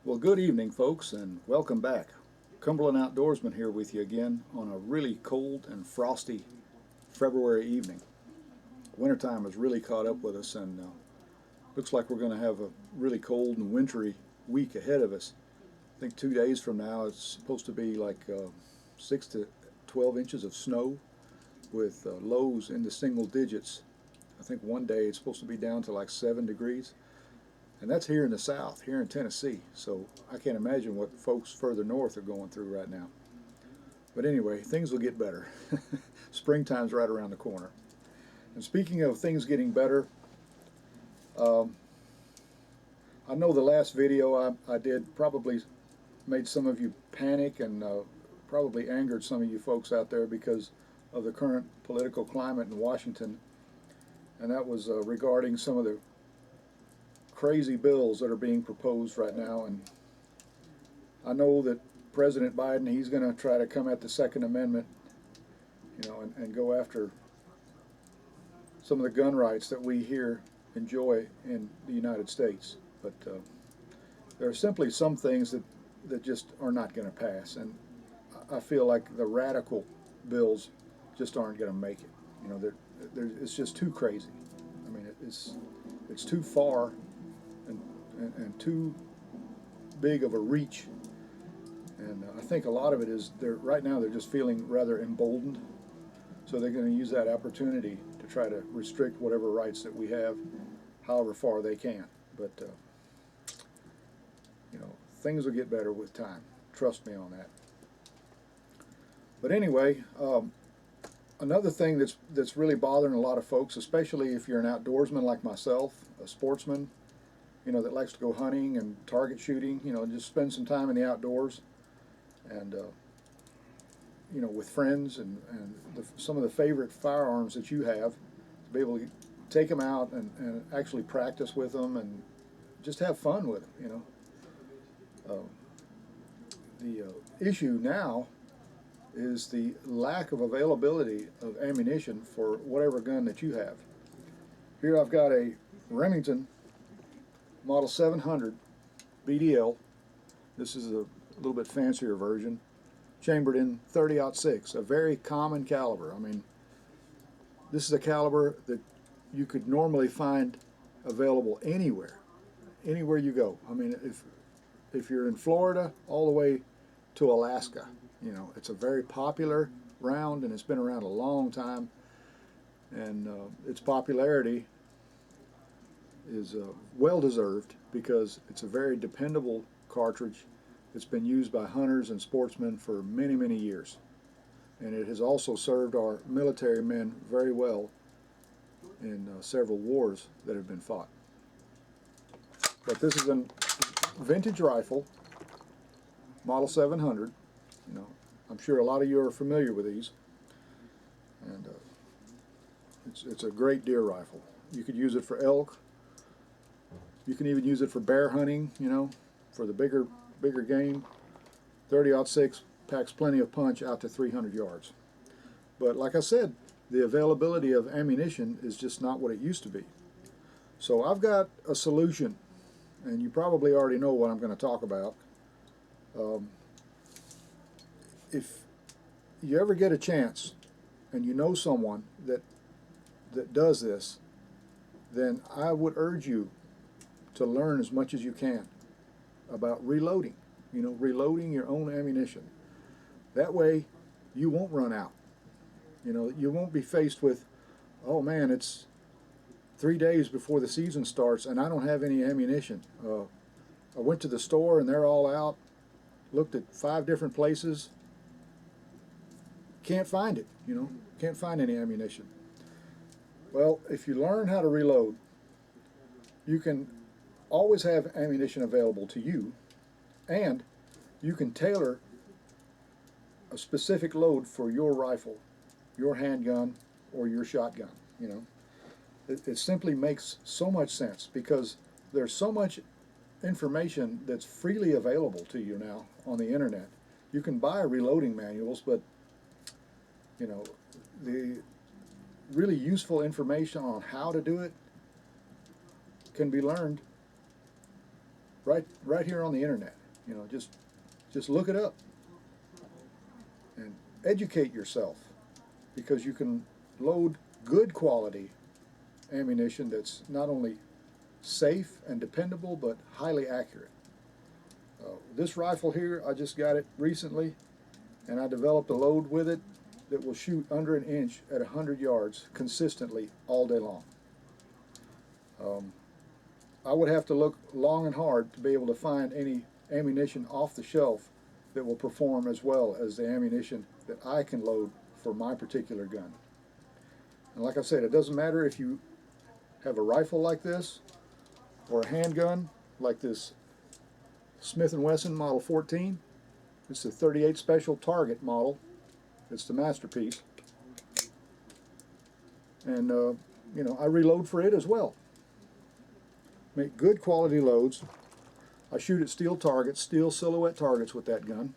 Well, good evening, folks, and welcome back. Cumberland Outdoorsman here with you again on a really cold and frosty February evening. Wintertime has really caught up with us, and looks like we're going to have a really cold and wintry week ahead of us. I think 2 days from now it's supposed to be like 6 to 12 inches of snow with lows in the single digits. I think one day it's supposed to be down to like 7 degrees. And that's here in the South, here in Tennessee. So I can't imagine what folks further north are going through right now. But anyway, things will get better. Springtime's right around the corner. And speaking of things getting better, I know the last video I did probably made some of you panic and probably angered some of you folks out there because of the current political climate in Washington. And that was regarding some of the crazy bills that are being proposed right now. And I know that President Biden, he's going to try to come at the Second Amendment, and go after some of the gun rights that we here enjoy in the United States. But there are simply some things that just are not going to pass, and I feel like the radical bills just aren't going to make it. It's just too crazy. I mean, it's too far and too big of a reach, and I think a lot of it is right now they're just feeling rather emboldened, so they're going to use that opportunity to try to restrict whatever rights that we have, however far they can. But things will get better with time. Trust me on that. But anyway, another thing that's really bothering a lot of folks, especially if you're an outdoorsman like myself, a sportsman, that likes to go hunting and target shooting, just spend some time in the outdoors and, with friends and some of the favorite firearms that you have, to be able to take them out and actually practice with them and just have fun with them, The issue now is the lack of availability of ammunition for whatever gun that you have. Here I've got a Remington Model 700 BDL. This is a little bit fancier version, chambered in .30-06, a very common caliber. I mean, this is a caliber that you could normally find available anywhere you go. I mean, if you're in Florida all the way to Alaska, it's a very popular round, and it's been around a long time, and its popularity is well deserved because it's a very dependable cartridge. It's been used by hunters and sportsmen for many, many years, and it has also served our military men very well in several wars that have been fought. But this is a vintage rifle, Model 700. I'm sure a lot of you are familiar with these, and it's a great deer rifle. You could use it for elk. You can even use it for bear hunting, for the bigger game. .30-06 packs plenty of punch out to 300 yards. But like I said, the availability of ammunition is just not what it used to be. So I've got a solution, and you probably already know what I'm going to talk about. If you ever get a chance and you know someone that does this, then I would urge you to learn as much as you can about reloading, reloading your own ammunition. That way you won't run out. You won't be faced with, oh man, it's 3 days before the season starts and I don't have any ammunition. I went to the store and they're all out, looked at 5 different places, can't find it, can't find any ammunition. Well, if you learn how to reload, you can always have ammunition available to you, and you can tailor a specific load for your rifle, your handgun, or your shotgun. It simply makes so much sense because there's so much information that's freely available to you now on the internet. You can buy reloading manuals, but the really useful information on how to do it can be learned right here on the internet. You know, just look it up and educate yourself, because you can load good quality ammunition that's not only safe and dependable but highly accurate. This rifle here, I just got it recently, and I developed a load with it that will shoot under an inch at 100 yards consistently all day long. I would have to look long and hard to be able to find any ammunition off the shelf that will perform as well as the ammunition that I can load for my particular gun. And like I said, it doesn't matter if you have a rifle like this or a handgun like this Smith & Wesson Model 14. It's the 38 Special Target model. It's the masterpiece. And you know, I reload for it as well. Make good quality loads. I shoot at steel targets, steel silhouette targets with that gun,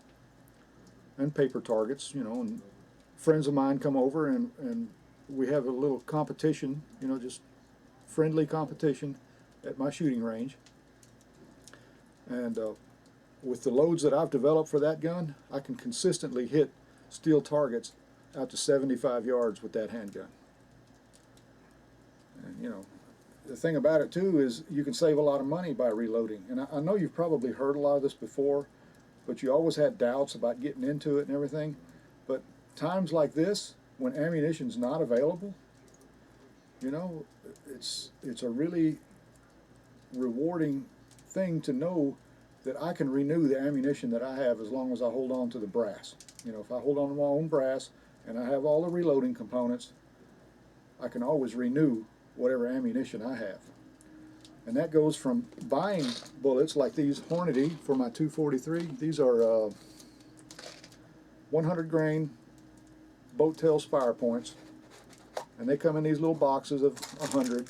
and paper targets, you know, and friends of mine come over and we have a little competition, you know, just friendly competition at my shooting range. And with the loads that I've developed for that gun, I can consistently hit steel targets out to 75 yards with that handgun. And you know, the thing about it too is you can save a lot of money by reloading. And I know you've probably heard a lot of this before, but you always had doubts about getting into it and everything. But times like this, when ammunition's not available, you know, it's a really rewarding thing to know that I can renew the ammunition that I have as long as I hold on to the brass. You know, if I hold on to my own brass and I have all the reloading components, I can always renew whatever ammunition I have. And that goes from buying bullets like these Hornady for my 243. These are 100 grain boat tail spire points, and they come in these little boxes of 100,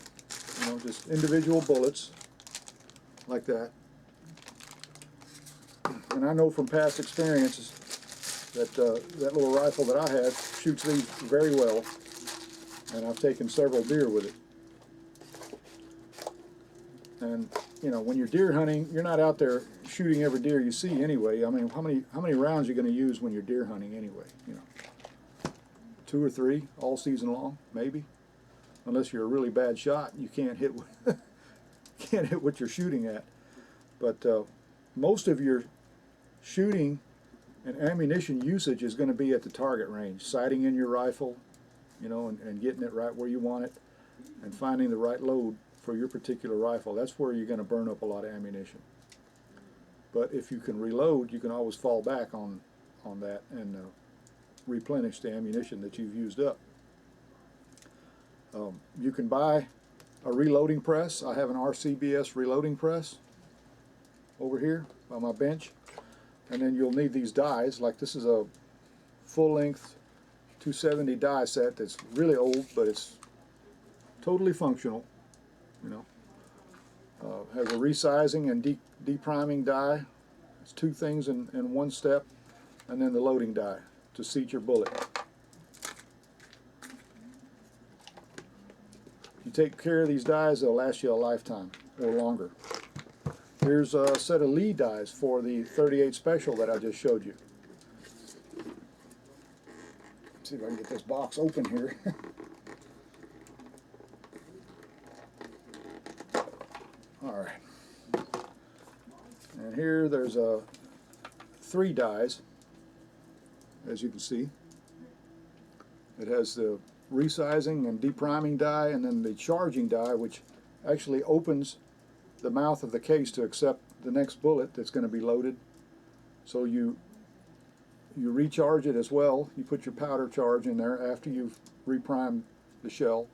you know, just individual bullets like that. And I know from past experiences that that little rifle that I have shoots these very well, and I've taken several deer with it. And you know, when you're deer hunting, you're not out there shooting every deer you see anyway. I mean, how many rounds are you going to use when you're deer hunting anyway? You know, 2 or 3 all season long, maybe. Unless you're a really bad shot, you can't hit can't hit what you're shooting at. But most of your shooting and ammunition usage is going to be at the target range, sighting in your rifle, you know, and getting it right where you want it, and finding the right load for your particular rifle. That's where you're going to burn up a lot of ammunition. But if you can reload, you can always fall back on that and replenish the ammunition that you've used up. You can buy a reloading press. I have an RCBS reloading press over here by my bench. And then you'll need these dies. Like this is a full-length 270 die set that's really old, but it's totally functional. You know, has a resizing and depriming die. It's 2 things in one step, and then the loading die to seat your bullet. If you take care of these dies, they'll last you a lifetime or longer. Here's a set of lead dies for the 38 Special that I just showed you. Let's see if I can get this box open here. All right. And here there's 3 dies, as you can see. It has the resizing and depriming die, and then the charging die, which actually opens the mouth of the case to accept the next bullet that's going to be loaded. So you recharge it as well. You put your powder charge in there after you've reprimed the shell,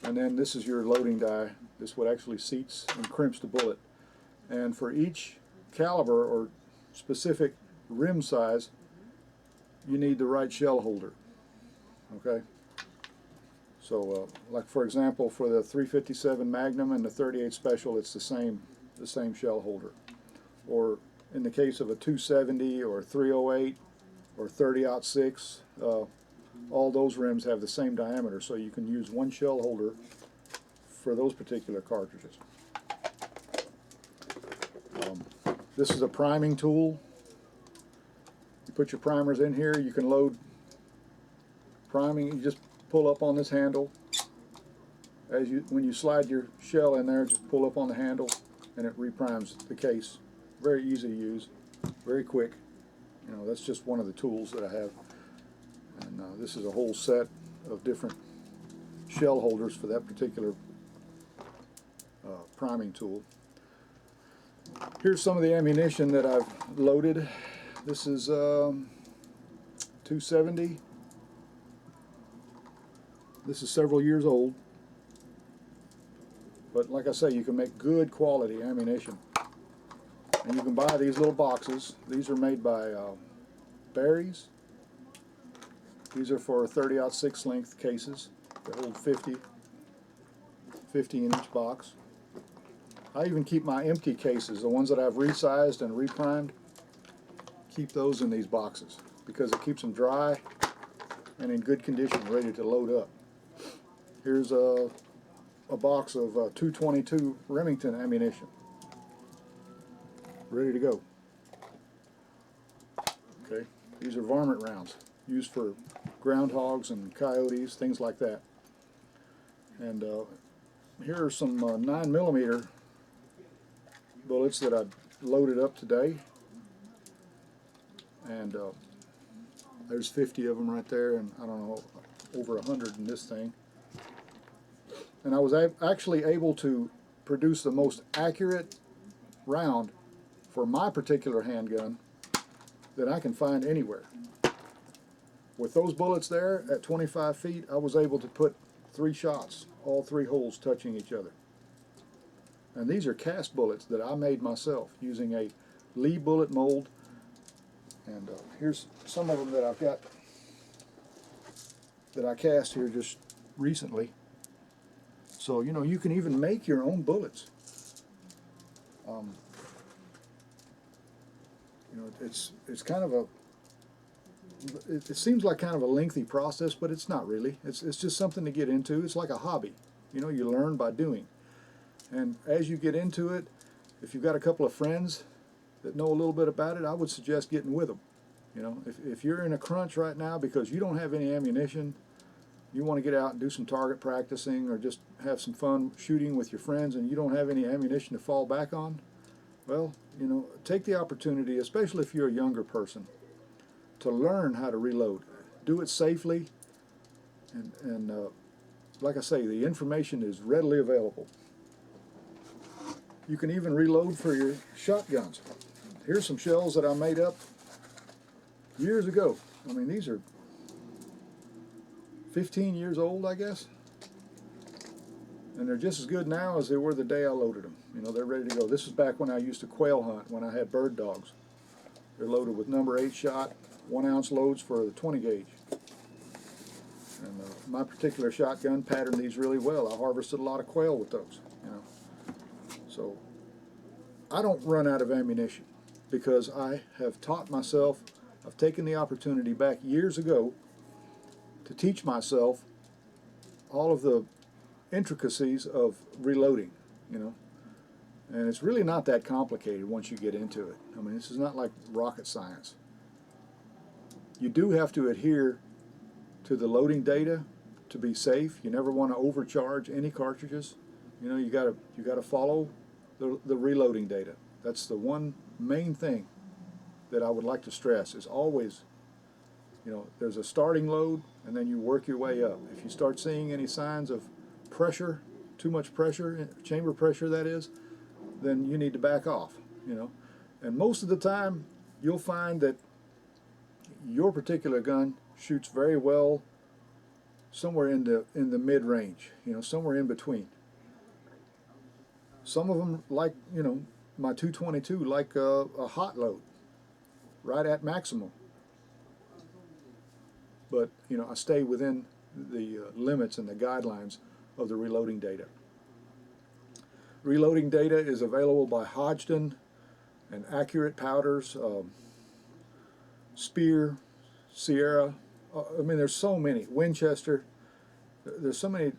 and then this is your loading die. This what actually seats and crimps the bullet. And for each caliber or specific rim size, you need the right shell holder. Okay. So, like for example, for the 357 Magnum and the 38 Special, it's the same shell holder. Or in the case of a 270 or 308 or 30-06, all those rims have the same diameter, so you can use one shell holder for those particular cartridges. This is a priming tool. You put your primers in here. You can load priming. You just pull up on this handle. When you slide your shell in there, just pull up on the handle and it reprimes the case. Very easy to use, very quick. You know, that's just one of the tools that I have. And this is a whole set of different shell holders for that particular priming tool. Here's some of the ammunition that I've loaded. This is 270. This is several years old. But like I say, you can make good quality ammunition. And you can buy these little boxes. These are made by Barry's. These are for 30-06 length cases. They hold 50 in each box. I even keep my empty cases, the ones that I've resized and reprimed, keep those in these boxes because it keeps them dry and in good condition, ready to load up. Here's a box of 222 Remington ammunition, ready to go. Okay, these are varmint rounds used for groundhogs and coyotes, things like that. And here are some 9mm bullets that I loaded up today, and there's 50 of them right there, and I don't know, over 100 in this thing. And I was actually able to produce the most accurate round for my particular handgun that I can find anywhere. With those bullets there at 25 feet, I was able to put 3 shots, all 3 holes touching each other. And these are cast bullets that I made myself using a Lee bullet mold. And here's some of them that I've got that I cast here just recently. So, you know, you can even make your own bullets. You know, it's kind of a, it seems like kind of a lengthy process, but it's not really. It's just something to get into. It's like a hobby. You know, you learn by doing. And as you get into it, if you've got a couple of friends that know a little bit about it, I would suggest getting with them. You know, if you're in a crunch right now because you don't have any ammunition, you want to get out and do some target practicing or just have some fun shooting with your friends and you don't have any ammunition to fall back on, well, you know, take the opportunity, especially if you're a younger person, to learn how to reload. Do it safely, and like I say, the information is readily available. You can even reload for your shotguns. Here's some shells that I made up years ago. I mean, these are 15 years old, I guess. And they're just as good now as they were the day I loaded them. You know, they're ready to go. This is back when I used to quail hunt, when I had bird dogs. They're loaded with number 8 shot, 1 ounce loads for the 20 gauge. And my particular shotgun patterned these really well. I harvested a lot of quail with those, you know. So I don't run out of ammunition because I have taught myself, I've taken the opportunity back years ago to teach myself all of the intricacies of reloading, you know. And it's really not that complicated once you get into it. I mean, this is not like rocket science. You do have to adhere to the loading data to be safe. You never want to overcharge any cartridges. You know, you gotta follow the reloading data. That's the one main thing that I would like to stress is always, you know, there's a starting load and then you work your way up. If you start seeing any signs of pressure, too much pressure, chamber pressure that is, then you need to back off, you know. And most of the time you'll find that your particular gun shoots very well somewhere in the mid-range, you know, somewhere in between. Some of them, like, you know, my 222, like a hot load, right at maximum. But, you know, I stay within the limits and the guidelines of the reloading data. Reloading data is available by Hodgdon and Accurate Powders, Spear, Sierra. I mean, there's so many. Winchester. There's so many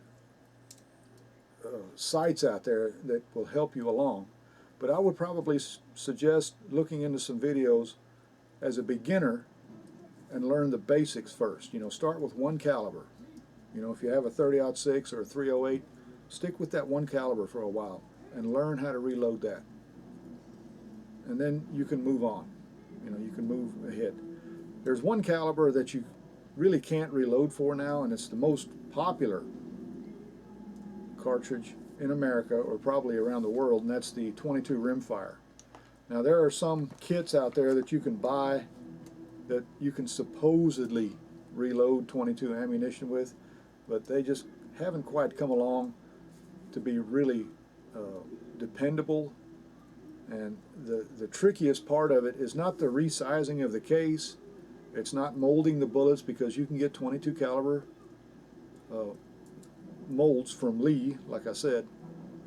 sites out there that will help you along. But I would probably suggest looking into some videos as a beginner and learn the basics first. You know, start with one caliber. You know, if you have a 30-06 or a 308, stick with that one caliber for a while and learn how to reload that. And then you can move on. You know, you can move ahead. There's one caliber that you really can't reload for now, and it's the most popular cartridge in America, or probably around the world, and that's the 22 rimfire. Now, there are some kits out there that you can buy that you can supposedly reload 22 ammunition with, but they just haven't quite come along to be really dependable. And the trickiest part of it is not the resizing of the case. It's not molding the bullets, because you can get 22 caliber molds from Lee, like I said,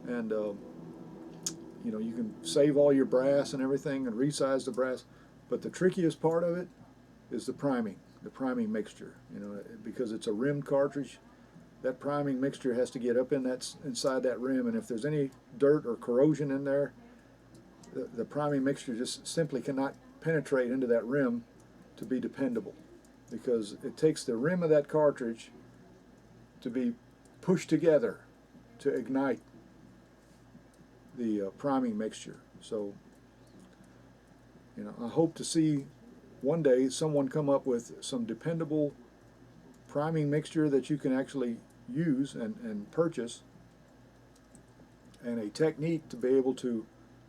and you know, you can save all your brass and everything and resize the brass. But the trickiest part of it is the priming mixture. You know, because it's a rimmed cartridge, that priming mixture has to get up in that inside that rim, and if there's any dirt or corrosion in there, the priming mixture just simply cannot penetrate into that rim to be dependable, because it takes the rim of that cartridge to be pushed together to ignite the priming mixture. So, you know, I hope to see one day someone come up with some dependable priming mixture that you can actually use and purchase, and a technique to be able to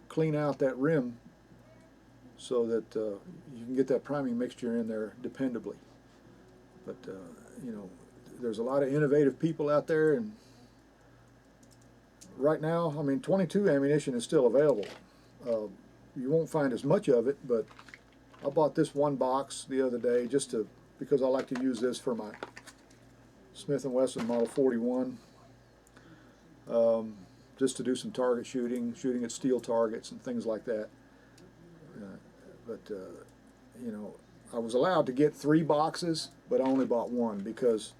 clean out that rim so that you can get that priming mixture in there dependably. But you know, there's a lot of innovative people out there, and right now, I mean, 22 ammunition is still available. You won't find as much of it, but I bought this one box the other day because I like to use this for my Smith & Wesson Model 41, just to do some target shooting at steel targets and things like that. You know, I was allowed to get 3 boxes, but I only bought one because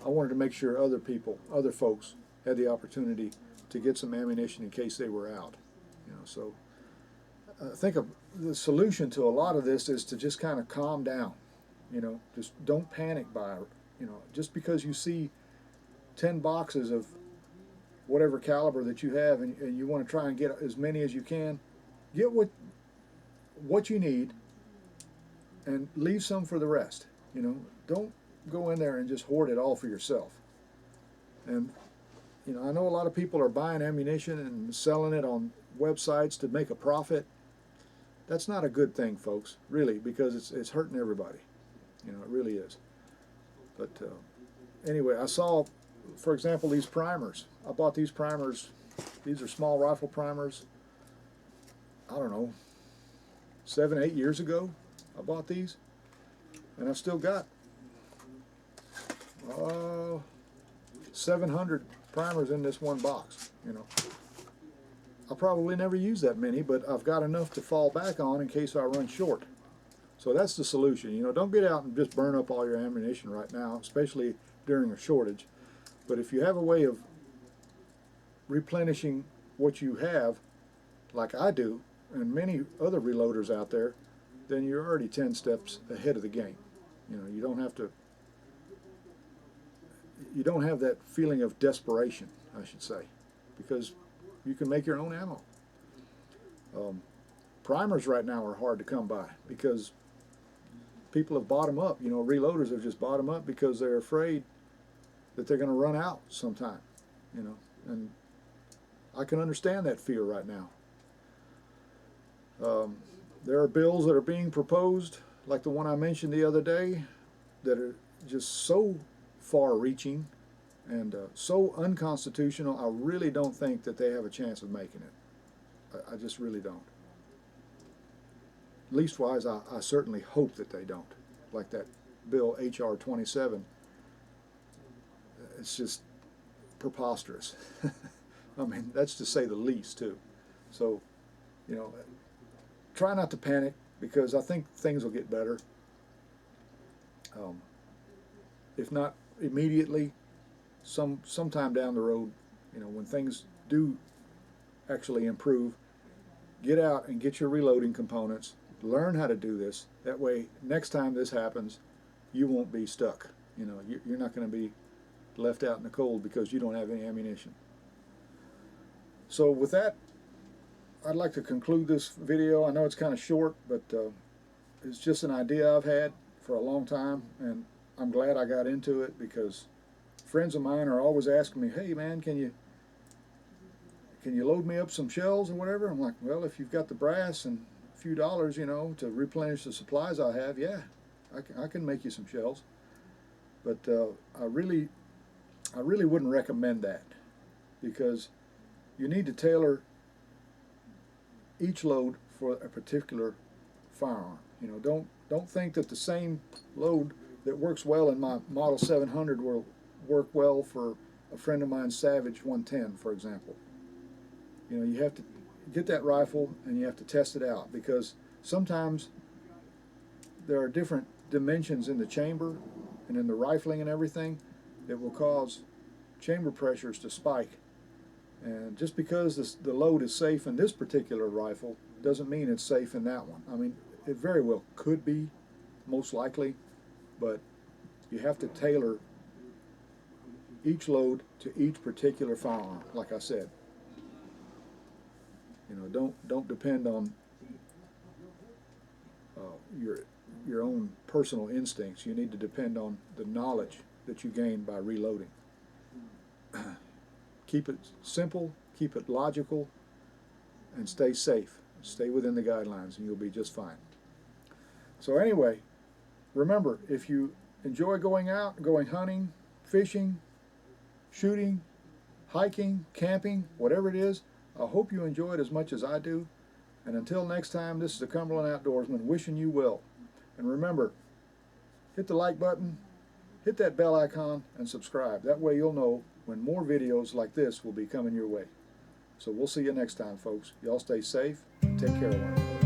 I wanted to make sure other folks had the opportunity to get some ammunition in case they were out. You know, so I think the solution to a lot of this is to just kind of calm down. You know, just don't panic by, you know, just because you see 10 boxes of whatever caliber that you have, and you want to try and get as many as you can, get what you need and leave some for the rest. You know, don't go in there and just hoard it all for yourself. And you know, I know a lot of people are buying ammunition and selling it on websites to make a profit. That's not a good thing, folks, really, because it's hurting everybody. You know, it really is. But anyway, I saw, for example, these primers. I bought these primers. These are small rifle primers. I don't know, 7, 8 years ago I bought these, and I've still got 700 primers in this one box. You know, I'll probably never use that many, but I've got enough to fall back on in case I run short. So that's the solution. You know, don't get out and just burn up all your ammunition right now, especially during a shortage. But if you have a way of replenishing what you have, like I do, and many other reloaders out there, then you're already 10 steps ahead of the game. You know, you don't have that feeling of desperation, I should say, because you can make your own ammo. Primers right now are hard to come by because people have bought them up. You know, reloaders have just bought them up because they're afraid that they're going to run out sometime. You know, and I can understand that fear right now. There are bills that are being proposed, like the one I mentioned the other day, that are just so far-reaching and so unconstitutional. I really don't think that they have a chance of making it. I just really don't. Leastwise, I certainly hope that they don't. Like that bill H.R. 27. It's just preposterous. I mean, that's to say the least, too. So, you know, try not to panic, because I think things will get better. If not immediately, sometime down the road, you know, when things do actually improve, get out and get your reloading components. Learn how to do this. That way, next time this happens, you won't be stuck. You know, you're not going to be left out in the cold because you don't have any ammunition. So with that, I'd like to conclude this video. I know it's kind of short, but it's just an idea I've had for a long time, and I'm glad I got into it because friends of mine are always asking me, hey man, can you load me up some shells or whatever? I'm like, well, if you've got the brass and a few dollars, you know, to replenish the supplies I have, yeah, I can make you some shells. But I really wouldn't recommend that, because you need to tailor each load for a particular firearm. You know, don't think that the same load that works well in my Model 700 will work well for a friend of mine's Savage 110, for example. You know, you have to get that rifle and you have to test it out, because sometimes there are different dimensions in the chamber and in the rifling and everything that will cause chamber pressures to spike. And just because the load is safe in this particular rifle doesn't mean it's safe in that one. I mean, it very well could be, most likely, but you have to tailor each load to each particular firearm, like I said. You know, don't depend on your own personal instincts. You need to depend on the knowledge that you gain by reloading. Keep it simple, keep it logical, and stay safe. Stay within the guidelines and you'll be just fine. So anyway, remember, if you enjoy going out, going hunting, fishing, shooting, hiking, camping, whatever it is, I hope you enjoy it as much as I do. And until next time, this is the Cumberland Outdoorsman wishing you well. And remember, hit the like button, hit that bell icon, and subscribe. That way you'll know when more videos like this will be coming your way. So we'll see you next time, folks. Y'all stay safe. Take care of one another.